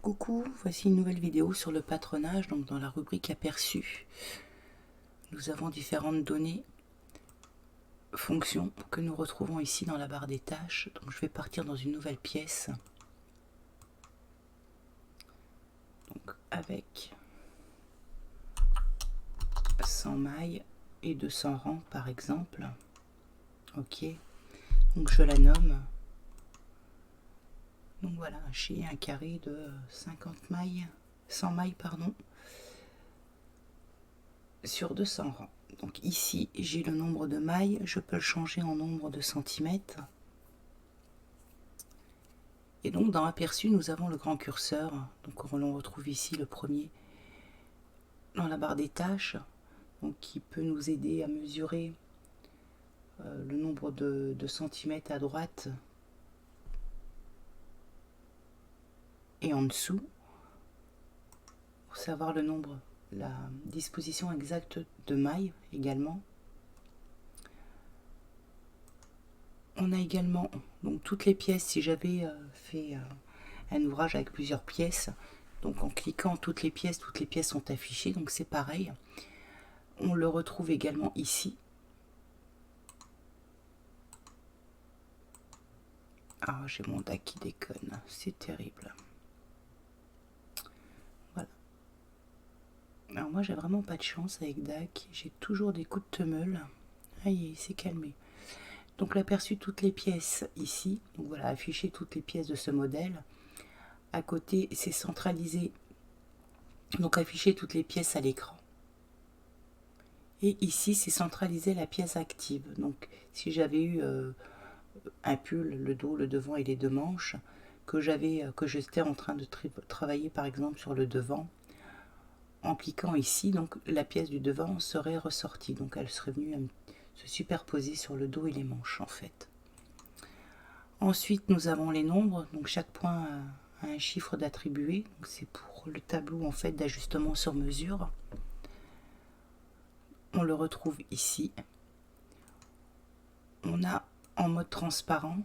Coucou, voici une nouvelle vidéo sur le patronage. Donc dans la rubrique aperçu, nous avons différentes données, fonctions que nous retrouvons ici dans la barre des tâches. Donc je vais partir dans une nouvelle pièce. Donc avec 100 mailles et 200 rangs par exemple. Ok, donc je la nomme. Donc voilà, j'ai un carré de 50 mailles, 100 mailles pardon, sur 200 rangs. Donc ici j'ai le nombre de mailles, je peux le changer en nombre de centimètres. Et donc dans aperçu nous avons le grand curseur, donc on retrouve ici le premier dans la barre des tâches, donc qui peut nous aider à mesurer le nombre de centimètres à droite et en dessous, pour savoir le nombre, la disposition exacte de mailles également. On a également donc toutes les pièces. Si j'avais fait un ouvrage avec plusieurs pièces, donc en cliquant toutes les pièces sont affichées, donc c'est pareil. On le retrouve également ici. Ah, j'ai mon DAC qui déconne, c'est terrible. Voilà. Alors moi j'ai vraiment pas de chance avec DAC, j'ai toujours des coups de temeule. Aïe, il s'est calmé. Donc l'aperçu toutes les pièces ici, donc voilà, afficher toutes les pièces de ce modèle. À côté c'est centralisé, donc afficher toutes les pièces à l'écran. Et ici c'est centraliser la pièce active. Donc si j'avais eu un pull, le dos, le devant et les deux manches, que j'étais en train de travailler par exemple sur le devant, en cliquant ici, donc la pièce du devant serait ressortie, donc elle serait venue se superposer sur le dos et les manches en fait. Ensuite nous avons les nombres, donc chaque point a un chiffre d'attribué, c'est pour le tableau en fait d'ajustement sur mesure. On le retrouve ici. On a en mode transparent,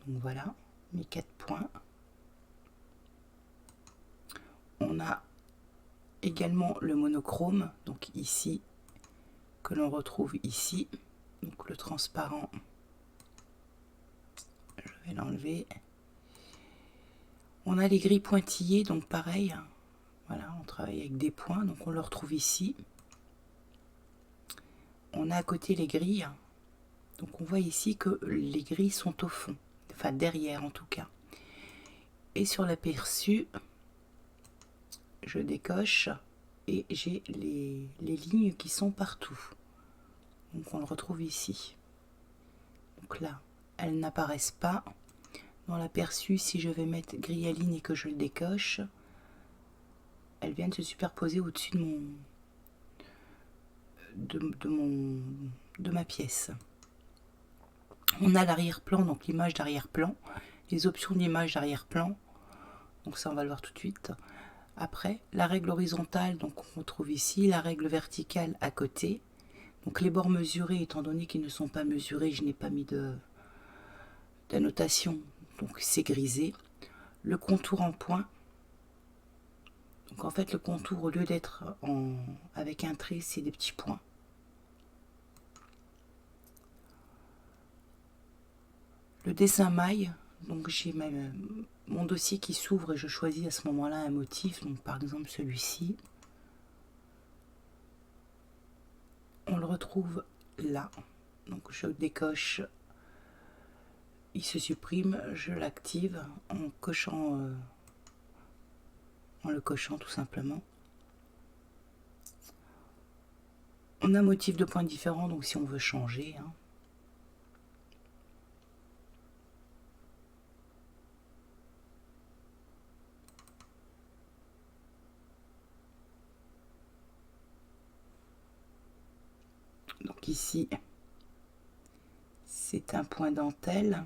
donc voilà mes 4 points. On a également le monochrome, donc ici, que l'on retrouve ici, donc le transparent, je vais l'enlever. On a les grilles pointillées, donc pareil, voilà, on travaille avec des points, donc on le retrouve ici. On a à côté les grilles, donc on voit ici que les grilles sont au fond, enfin derrière en tout cas. Et sur l'aperçu, je décoche et j'ai les lignes qui sont partout. Donc on le retrouve ici. Donc là, elles n'apparaissent pas. Dans l'aperçu, si je vais mettre grille à ligne et que je le décoche, elles viennent se superposer au-dessus de ma pièce. On a l'arrière-plan, donc l'image d'arrière-plan, les options d'image d'arrière-plan, donc ça on va le voir tout de suite. Après, la règle horizontale, donc on retrouve ici, la règle verticale à côté. Donc les bords mesurés, étant donné qu'ils ne sont pas mesurés, je n'ai pas mis d'annotation, donc c'est grisé. Le contour en point. Donc en fait le contour, au lieu d'être avec un trait, c'est des petits points. Le dessin maille, donc j'ai mon dossier qui s'ouvre et je choisis à ce moment-là un motif, donc par exemple celui-ci. On le retrouve là, donc je décoche, il se supprime, je l'active en cochant, en le cochant tout simplement. On a un motif de points différents, donc si on veut changer, donc ici c'est un point dentelle.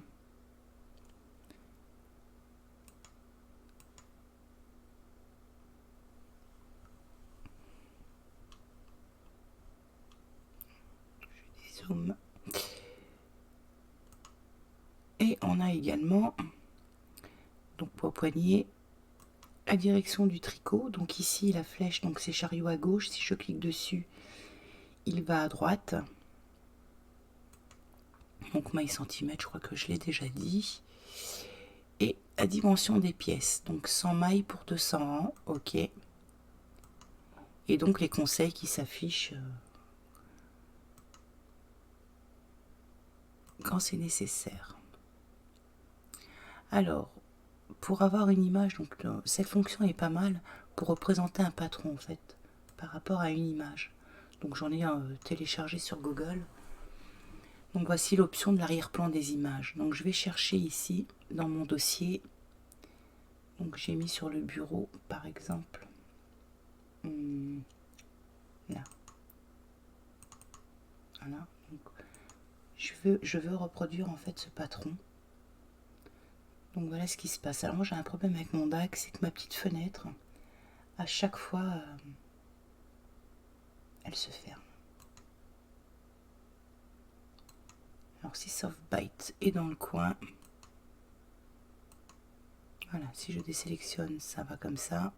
Je dézoome. Et on a également, donc pour poignée, la direction du tricot. Donc ici la flèche, donc c'est chariot à gauche. Si je clique dessus, il va à droite. Donc maille centimètres, je crois que je l'ai déjà dit. Et la dimension des pièces, donc 100 mailles pour 200 rangs, ok. Et donc les conseils qui s'affichent quand c'est nécessaire. Alors, pour avoir une image, donc cette fonction est pas mal pour représenter un patron en fait, par rapport à une image. Donc j'en ai téléchargé sur Google. Donc voici l'option de l'arrière-plan des images. Donc je vais chercher ici dans mon dossier. Donc j'ai mis sur le bureau par exemple. Là. Voilà. Donc, je veux reproduire en fait ce patron. Donc voilà ce qui se passe. Alors moi j'ai un problème avec mon DAC, c'est que ma petite fenêtre, à chaque fois, elle se ferme. Alors si Softbite est dans le coin, voilà, si je désélectionne, ça va comme ça.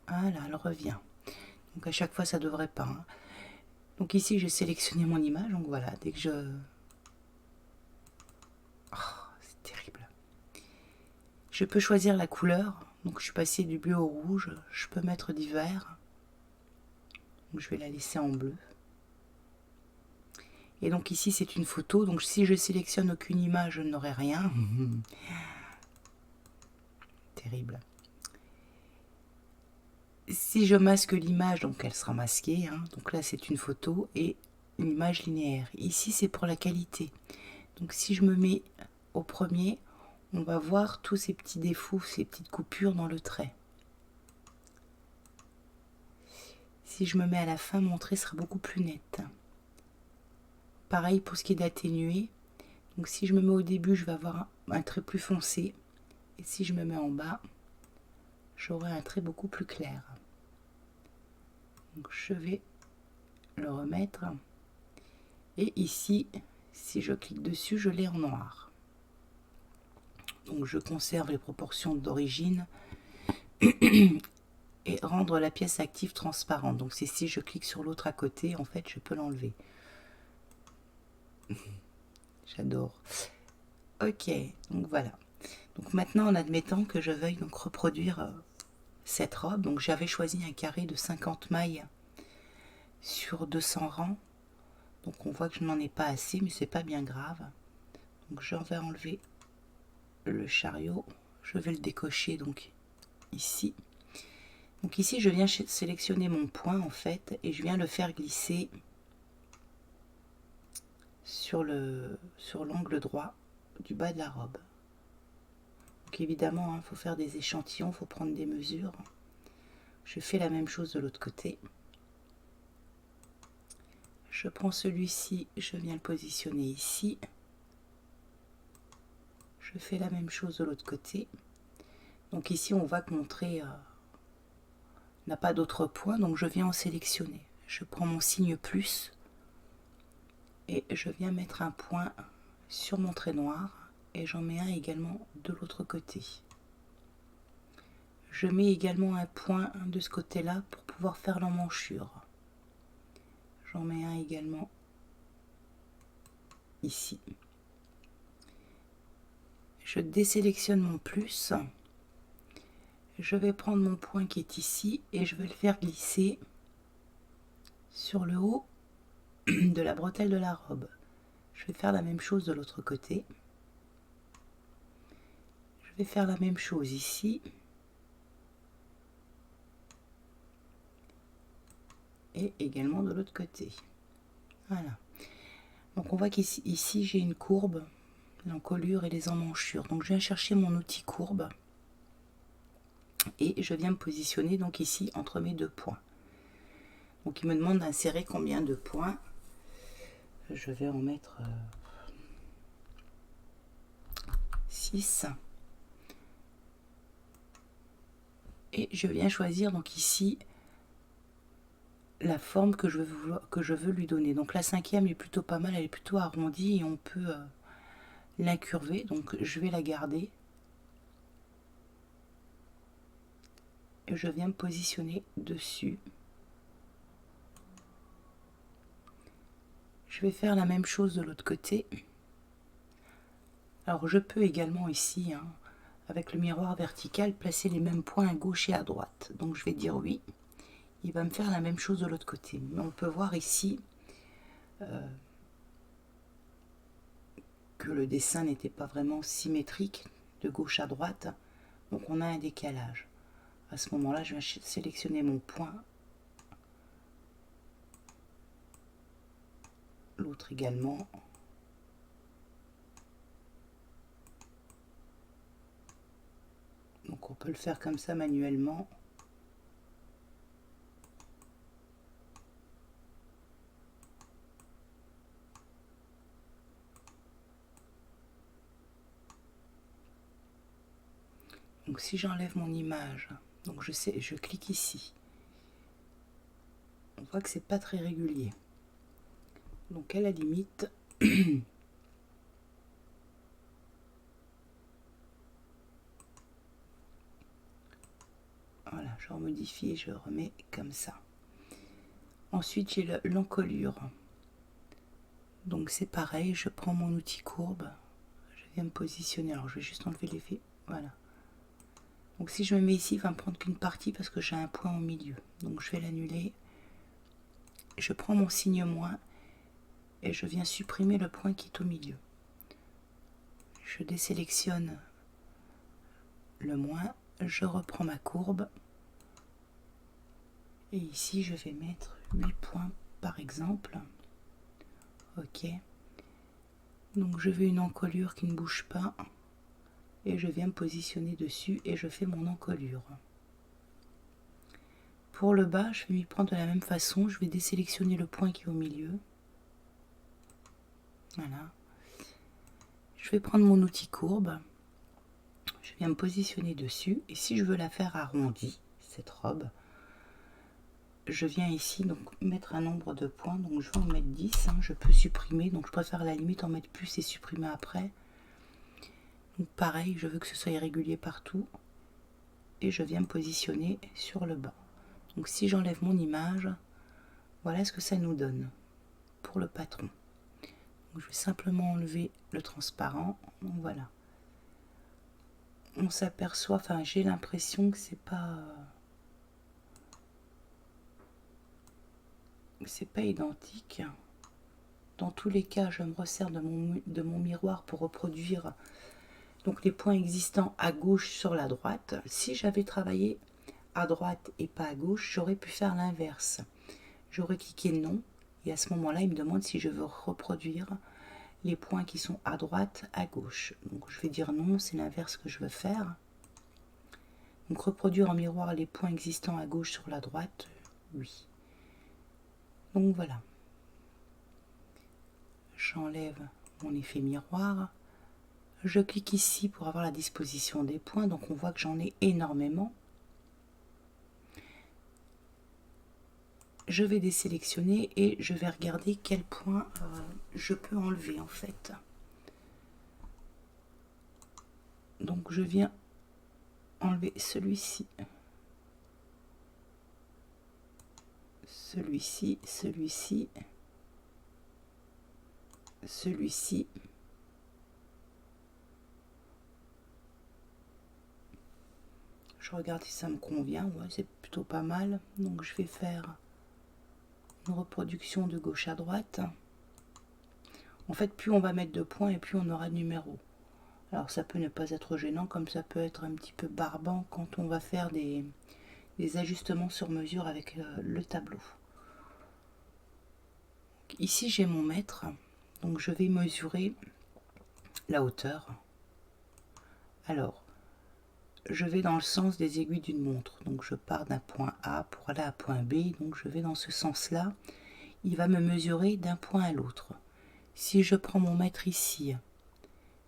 Voilà, elle revient. Donc à chaque fois, ça devrait pas. Hein. Donc ici, j'ai sélectionné mon image. Donc voilà, dès que je... Oh, c'est terrible. Je peux choisir la couleur. Donc je suis passée du bleu au rouge. Je peux mettre du vert. Donc je vais la laisser en bleu. Et donc ici, c'est une photo. Donc si je sélectionne aucune image, je n'aurai rien. Terrible. Si je masque l'image, donc elle sera masquée. Hein. Donc là, c'est une photo et une image linéaire. Ici, c'est pour la qualité. Donc si je me mets au premier, on va voir tous ces petits défauts, ces petites coupures dans le trait. Si je me mets à la fin, mon trait sera beaucoup plus net. Pareil pour ce qui est d'atténuer. Donc si je me mets au début, je vais avoir un trait plus foncé. Et si je me mets en bas, j'aurai un trait beaucoup plus clair. Donc je vais le remettre. Et ici, si je clique dessus, je l'ai en noir. Donc je conserve les proportions d'origine et rendre la pièce active transparente. Donc c'est si je clique sur l'autre à côté, en fait, je peux l'enlever. J'adore. Ok, donc voilà. Donc maintenant, en admettant que je veuille donc reproduire cette robe, donc j'avais choisi un carré de 50 mailles sur 200 rangs. Donc on voit que je n'en ai pas assez, mais c'est pas bien grave. Donc je vais enlever le chariot. Je vais le décocher donc ici. Donc ici, je viens sélectionner mon point en fait et je viens le faire glisser sur l'angle droit du bas de la robe. Donc évidemment, il faut faire des échantillons, il faut prendre des mesures. Je fais la même chose de l'autre côté. Je prends celui-ci, je viens le positionner ici. Je fais la même chose de l'autre côté. Donc ici, on voit que mon trait n'a pas d'autre point, donc je viens en sélectionner. Je prends mon signe plus et je viens mettre un point sur mon trait noir et j'en mets un également de l'autre côté. Je mets également un point de ce côté-là pour pouvoir faire l'emmanchure. J'en mets un également ici. Je désélectionne mon plus. Je vais prendre mon point qui est ici et je vais le faire glisser sur le haut de la bretelle de la robe. Je vais faire la même chose de l'autre côté. Je vais faire la même chose ici. Et également de l'autre côté. Voilà. Donc on voit qu'ici j'ai une courbe, l'encolure et les emmanchures. Donc je viens chercher mon outil courbe et je viens me positionner donc ici entre mes deux points. Donc il me demande d'insérer combien de points. Je vais en mettre 6. Et je viens choisir donc ici la forme que je veux lui donner. Donc la 5e est plutôt pas mal, elle est plutôt arrondie et on peut l'incurver. Donc je vais la garder. et je viens me positionner dessus. Je vais faire la même chose de l'autre côté. Alors je peux également ici, hein, avec le miroir vertical, placer les mêmes points à gauche et à droite. Donc je vais dire oui. Il va me faire la même chose de l'autre côté. Mais on peut voir ici que le dessin n'était pas vraiment symétrique de gauche à droite. Donc on a un décalage. À ce moment-là, je vais sélectionner mon point. L'autre également. Donc on peut le faire comme ça manuellement. Donc si j'enlève mon image, donc je clique ici. On voit que c'est pas très régulier. Donc à la limite, voilà, je remodifie et je remets comme ça. Ensuite j'ai l'encolure. Donc c'est pareil, je prends mon outil courbe, je viens me positionner. Alors je vais juste enlever l'effet, voilà. Donc si je me mets ici, il va me prendre qu'une partie parce que j'ai un point au milieu. Donc je vais l'annuler. Je prends mon signe moins et je viens supprimer le point qui est au milieu. Je désélectionne le moins, je reprends ma courbe. Et ici, je vais mettre 8 points par exemple. Ok. Donc je veux une encolure qui ne bouge pas. Et je viens me positionner dessus et je fais mon encolure. Pour le bas, je vais m'y prendre de la même façon. Je vais désélectionner le point qui est au milieu. Voilà. Je vais prendre mon outil courbe. Je viens me positionner dessus. Et si je veux la faire arrondie, cette robe, je viens ici donc mettre un nombre de points. Donc je vais en mettre 10. Hein, je peux supprimer. Donc je préfère à la limite en mettre plus et supprimer après. Donc pareil, je veux que ce soit irrégulier partout. Et je viens me positionner sur le bas. Donc si j'enlève mon image, voilà ce que ça nous donne pour le patron. Donc, je vais simplement enlever le transparent. Donc voilà. On s'aperçoit, enfin j'ai l'impression que c'est pas identique. Dans tous les cas, je me resserre de mon miroir pour reproduire donc les points existants à gauche sur la droite. Si j'avais travaillé à droite et pas à gauche, j'aurais pu faire l'inverse. J'aurais cliqué non et à ce moment-là, il me demande si je veux reproduire les points qui sont à droite, à gauche. Donc je vais dire non, c'est l'inverse que je veux faire. Donc reproduire en miroir les points existants à gauche sur la droite, oui. Donc voilà. J'enlève mon effet miroir. Je clique ici pour avoir la disposition des points. Donc on voit que j'en ai énormément. Je vais désélectionner et je vais regarder quel point je peux enlever en fait. Donc je viens enlever celui-ci, celui-ci, celui-ci, celui-ci. Je regarde si ça me convient. Ouais, c'est plutôt pas mal. Donc je vais faire une reproduction de gauche à droite. En fait, plus on va mettre de points et plus on aura de numéros. Alors ça peut ne pas être gênant, comme ça peut être un petit peu barbant quand on va faire des ajustements sur mesure avec le tableau. Ici j'ai mon mètre, donc je vais mesurer la hauteur. Alors, je vais dans le sens des aiguilles d'une montre. Donc je pars d'un point A pour aller à point B, donc je vais dans ce sens-là. Il va me mesurer d'un point à l'autre. Si je prends mon mètre ici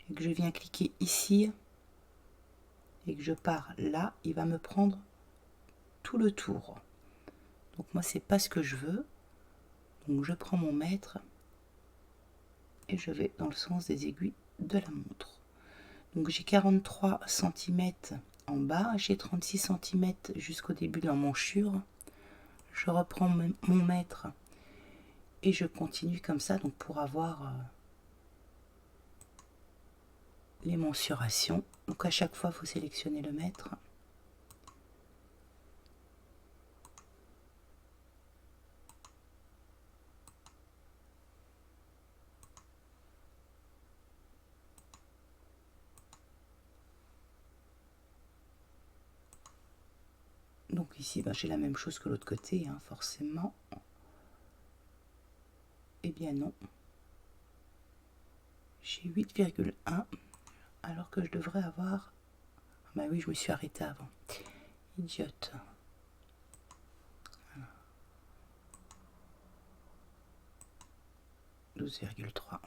et que je viens cliquer ici et que je pars là, il va me prendre tout le tour. Donc moi c'est pas ce que je veux. Donc je prends mon mètre et je vais dans le sens des aiguilles de la montre. Donc j'ai 43 cm en bas, j'ai 36 cm jusqu'au début de l'emmanchure. Je reprends mon mètre et je continue comme ça, donc pour avoir les mensurations. Donc à chaque fois, il faut sélectionner le mètre. Donc ici, ben, j'ai la même chose que l'autre côté, hein, forcément. Eh bien non. J'ai 8,1 alors que je devrais avoir... Bah oui, je me suis arrêtée avant. Idiote. Voilà. 12,3.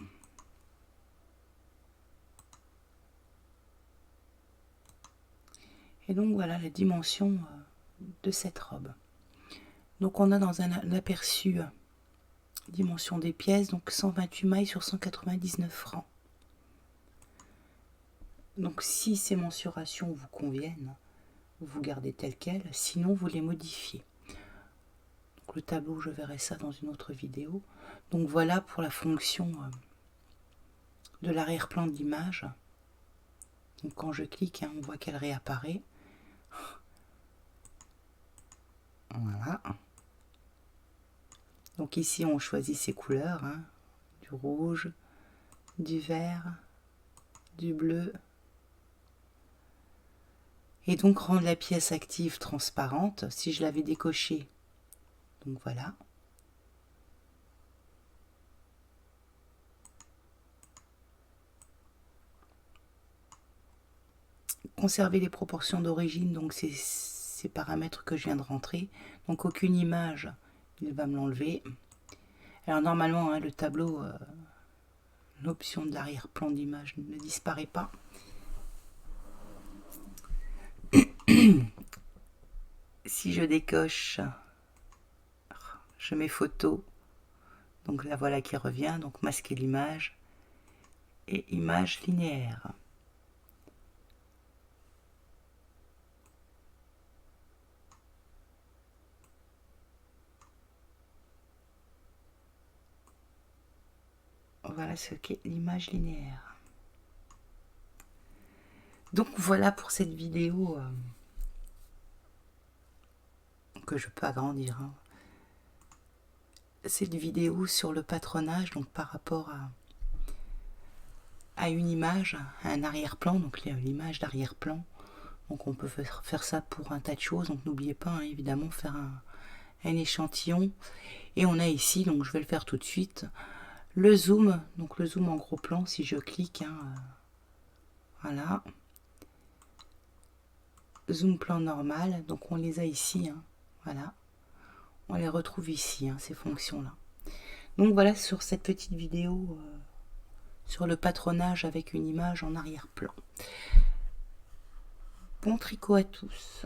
Et donc voilà la dimension de cette robe. Donc on a dans un aperçu dimension des pièces, donc 128 mailles sur 199 francs. Donc si ces mensurations vous conviennent, vous gardez tel quel, sinon vous les modifiez. Donc le tableau, je verrai ça dans une autre vidéo. Donc voilà pour la fonction de l'arrière-plan de l'image. Donc quand je clique, hein, on voit qu'elle réapparaît. Voilà. Donc ici on choisit ses couleurs, hein, du rouge, du vert, du bleu. Et donc rendre la pièce active transparente, si je l'avais décochée. Donc voilà. Conserver les proportions d'origine, donc c'est ces paramètres que je viens de rentrer. Donc aucune image, il va me l'enlever. Alors normalement, hein, le tableau, l'option de l'arrière-plan d'image ne disparaît pas. Si je décoche, je mets photo, donc la voilà qui revient, donc masquer l'image et image linéaire. Voilà ce qu'est l'image linéaire. Donc voilà pour cette vidéo que je peux agrandir. Hein. Cette vidéo sur le patronage, donc par rapport à une image, à un arrière-plan, donc l'image d'arrière-plan. Donc on peut faire ça pour un tas de choses. Donc n'oubliez pas, hein, évidemment, faire un échantillon. Et on a ici, donc je vais le faire tout de suite, le zoom. Donc le zoom en gros plan, si je clique, hein, voilà. Zoom plan normal, donc on les a ici, hein, voilà. On les retrouve ici, hein, ces fonctions-là. Donc voilà sur cette petite vidéo sur le patronage avec une image en arrière-plan. Bon tricot à tous.